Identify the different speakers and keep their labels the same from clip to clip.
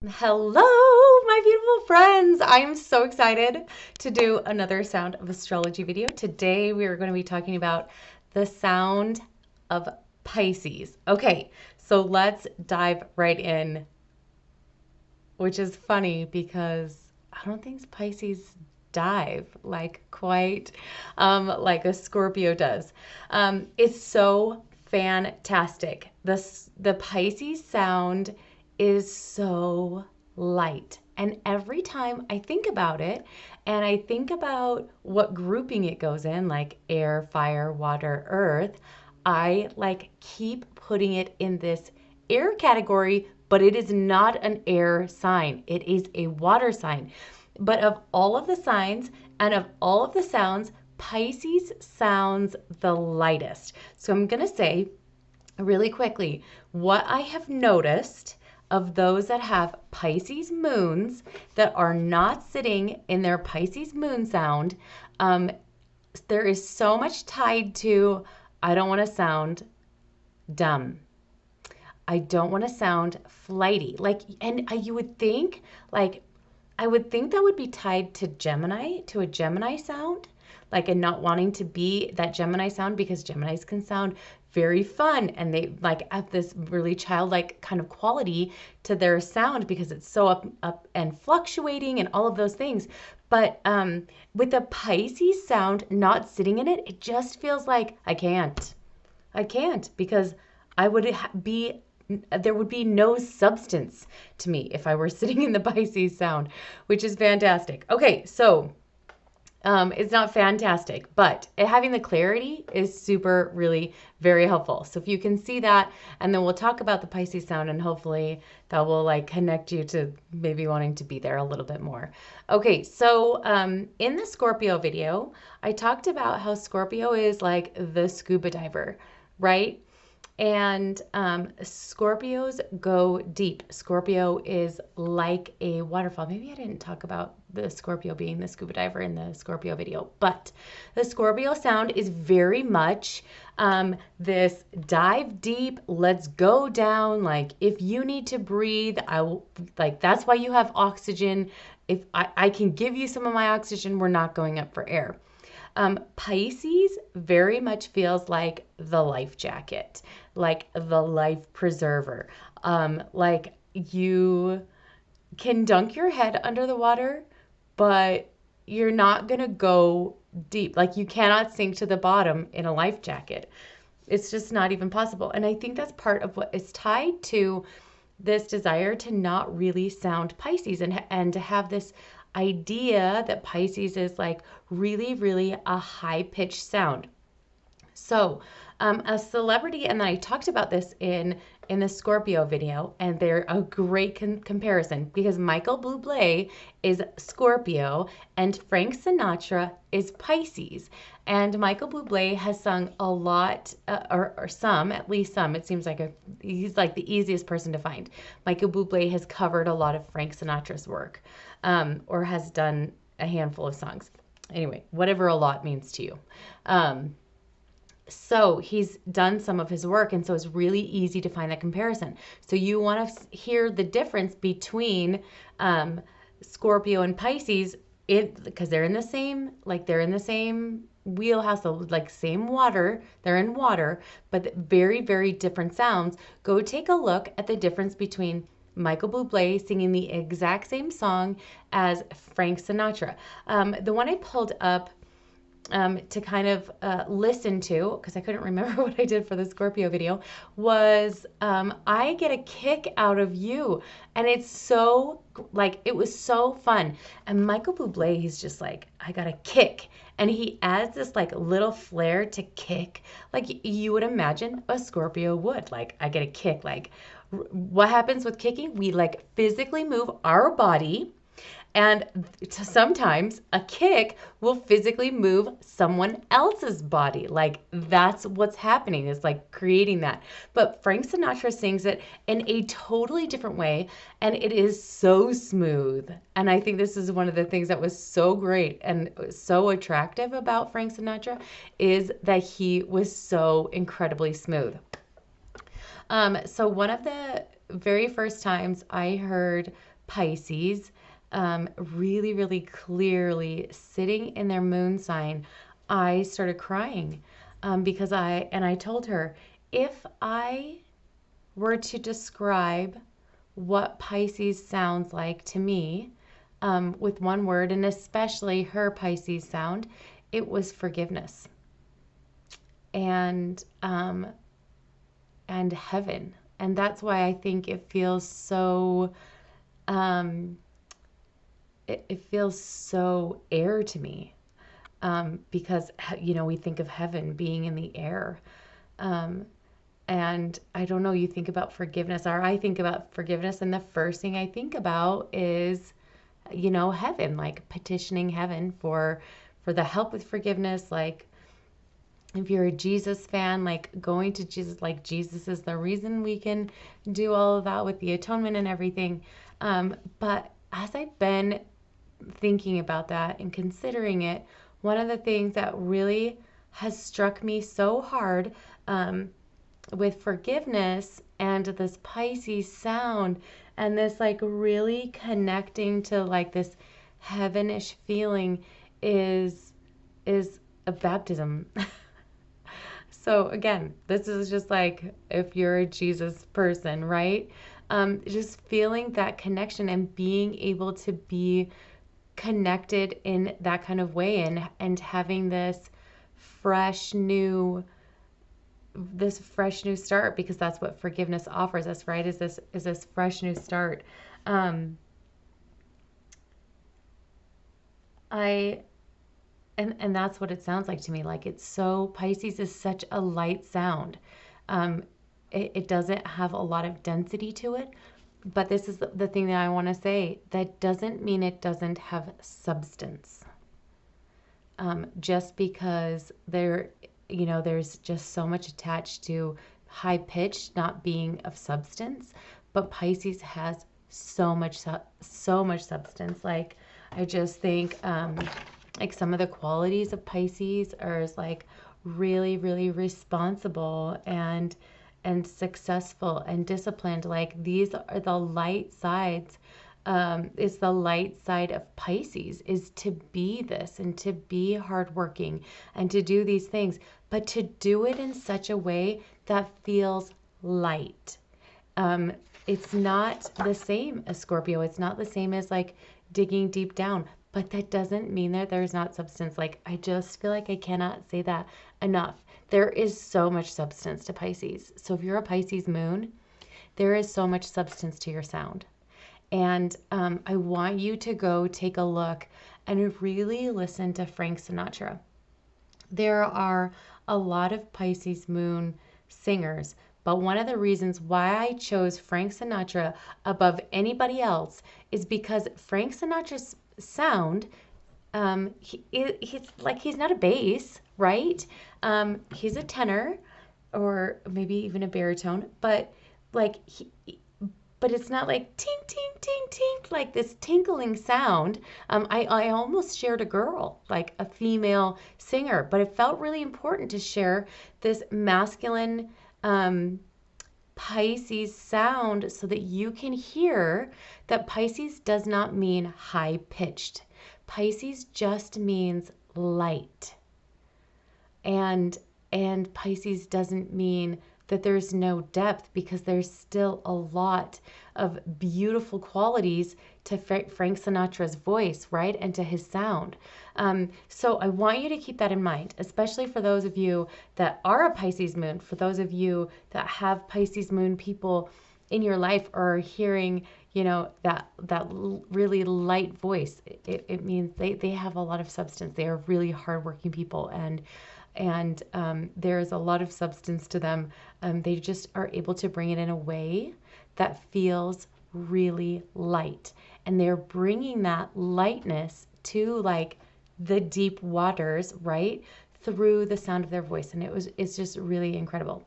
Speaker 1: Hello, my beautiful friends. I am so excited to do another Sound of Astrology video. Today we are going to be talking about the sound of Pisces. Okay, so let's dive right in, which is funny because I don't think Pisces dive like quite like a Scorpio does. It's so fantastic. The Pisces sound is so light. And every time I think about it and I think about what grouping it goes in, like air, fire, water, earth, I like keep putting it in this air category, but it is not an air sign. It is a water sign. But of all of the signs and of all of the sounds, Pisces sounds the lightest. So I'm going to say really quickly what I have noticed of those that have Pisces moons that are not sitting in their Pisces moon sound. Um, there is so much tied to, I don't want to sound dumb. I don't want to sound flighty. Like, and you would think, like, I would think that would be tied to Gemini, to a Gemini sound, like, and not wanting to be that Gemini sound because Geminis can sound very fun and they like have this really childlike kind of quality to their sound because it's so up and fluctuating and all of those things. But with the Pisces sound not sitting in it, it just feels like I can't because I would be there would be no substance to me if I were sitting in the Pisces sound, which is fantastic. Okay, so it's not fantastic, but having the clarity is super, really very helpful. So if you can see that, and then we'll talk about the Pisces sound, and hopefully that will like connect you to maybe wanting to be there a little bit more. Okay, so in the Scorpio video, I talked about how Scorpio is like the scuba diver, right? And Scorpios go deep. Scorpio is like a waterfall. Maybe I didn't talk about the Scorpio being the scuba diver in the Scorpio video, but the Scorpio sound is very much this dive deep, let's go down. Like if you need to breathe, I will, like that's why you have oxygen. If I can give you some of my oxygen, we're not going up for air. Pisces very much feels like the life jacket, like the life preserver. Like you can dunk your head under the water, but you're not going to go deep. Like you cannot sink to the bottom in a life jacket. It's just not even possible. And I think that's part of what is tied to this desire to not really sound Pisces and to have this idea that Pisces is like really, really a high pitched sound. So, a celebrity, and then I talked about this in the Scorpio video, and they're a great comparison because Michael Bublé is Scorpio and Frank Sinatra is Pisces. And Michael Bublé has sung a lot, or some, at least some. It seems like he's like the easiest person to find. Michael Bublé has covered a lot of Frank Sinatra's work, or has done a handful of songs. Anyway, whatever a lot means to you. So he's done some of his work, and so it's really easy to find that comparison. So you want to hear the difference between Scorpio and Pisces, because they're in the same, like they're in the same wheelhouse, so like same water, they're in water, but very, very different sounds. Go take a look at the difference between Michael Bublé singing the exact same song as Frank Sinatra. The one I pulled up to kind of listen to, because I couldn't remember what I did for the Scorpio video, was I Get a Kick Out of You. And it's so, like, it was so fun. And Michael Bublé, he's just like, I got a kick. And he adds this like little flair to kick, like you would imagine a Scorpio would. Like, I get a kick. Like, what happens with kicking? We like physically move our body, and sometimes a kick will physically move someone else's body. Like that's what's happening, is like creating that. But Frank Sinatra sings it in a totally different way, and it is so smooth. And I think this is one of the things that was so great and so attractive about Frank Sinatra, is that he was so incredibly smooth. So one of the very first times I heard Pisces, really, really clearly sitting in their moon sign, I started crying because I told her, if I were to describe what Pisces sounds like to me with one word, and especially her Pisces sound, it was forgiveness and heaven. And that's why I think it feels so um, it feels so air to me, because we think of heaven being in the air. Um, and I don't know, you think about forgiveness, or I think about forgiveness, and the first thing I think about is, heaven, like petitioning heaven for the help with forgiveness. Like, if you're a Jesus fan, like going to Jesus, like Jesus is the reason we can do all of that with the atonement and everything. But as I've been thinking about that and considering it, one of the things that really has struck me so hard, with forgiveness and this Pisces sound and this like really connecting to like this heavenish feeling is a baptism. So again, this is just like if you're a Jesus person, right? Just feeling that connection and being able to be connected in that kind of way, and having fresh new this fresh new start, because that's what forgiveness offers us, right? Is this fresh new start. um I and that's what it sounds like to me. Like, it's so, Pisces is such a light sound. um it doesn't have a lot of density to it, but this is the thing that I want to say, that doesn't mean it doesn't have substance. Just because there's just so much attached to high pitch not being of substance, but Pisces has so much substance. Like, I just think, like, some of the qualities of Pisces are like really, really responsible and successful and disciplined. Like, these are the light sides. Is the light side of Pisces, is to be this and to be hardworking and to do these things, but to do it in such a way that feels light. Um, it's not the same as Scorpio. It's not the same as like digging deep down, but that doesn't mean that there's not substance. Like, I just feel like I cannot say that enough. There is so much substance to Pisces. So if you're a Pisces moon, there is so much substance to your sound. And I want you to go take a look and really listen to Frank Sinatra. There are a lot of Pisces moon singers, but one of the reasons why I chose Frank Sinatra above anybody else is because Frank Sinatra's sound, he's not a bass, right? He's a tenor, or maybe even a baritone, but like but it's not like tink, tink, tink, tink, like this tinkling sound. I almost shared a girl, like a female singer, but it felt really important to share this masculine Pisces sound so that you can hear that Pisces does not mean high pitched. Pisces just means light. And Pisces doesn't mean that there's no depth, because there's still a lot of beautiful qualities to Frank Sinatra's voice, right? And to his sound. So I want you to keep that in mind, especially for those of you that are a Pisces moon, for those of you that have Pisces moon people in your life, or hearing, that really light voice. It means they have a lot of substance. They are really hardworking people, and there's a lot of substance to them. They just are able to bring it in a way that feels really light, and they're bringing that lightness to like the deep waters, right, through the sound of their voice, and it's just really incredible.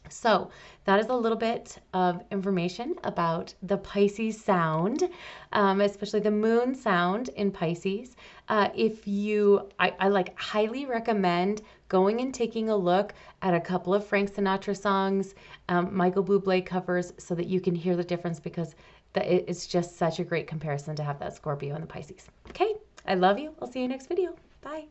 Speaker 1: So that is a little bit of information about the Pisces sound, especially the moon sound in Pisces. I like highly recommend going and taking a look at a couple of Frank Sinatra songs, Michael Bublé covers, so that you can hear the difference, because it's just such a great comparison to have that Scorpio and the Pisces. Okay, I love you. I'll see you next video. Bye.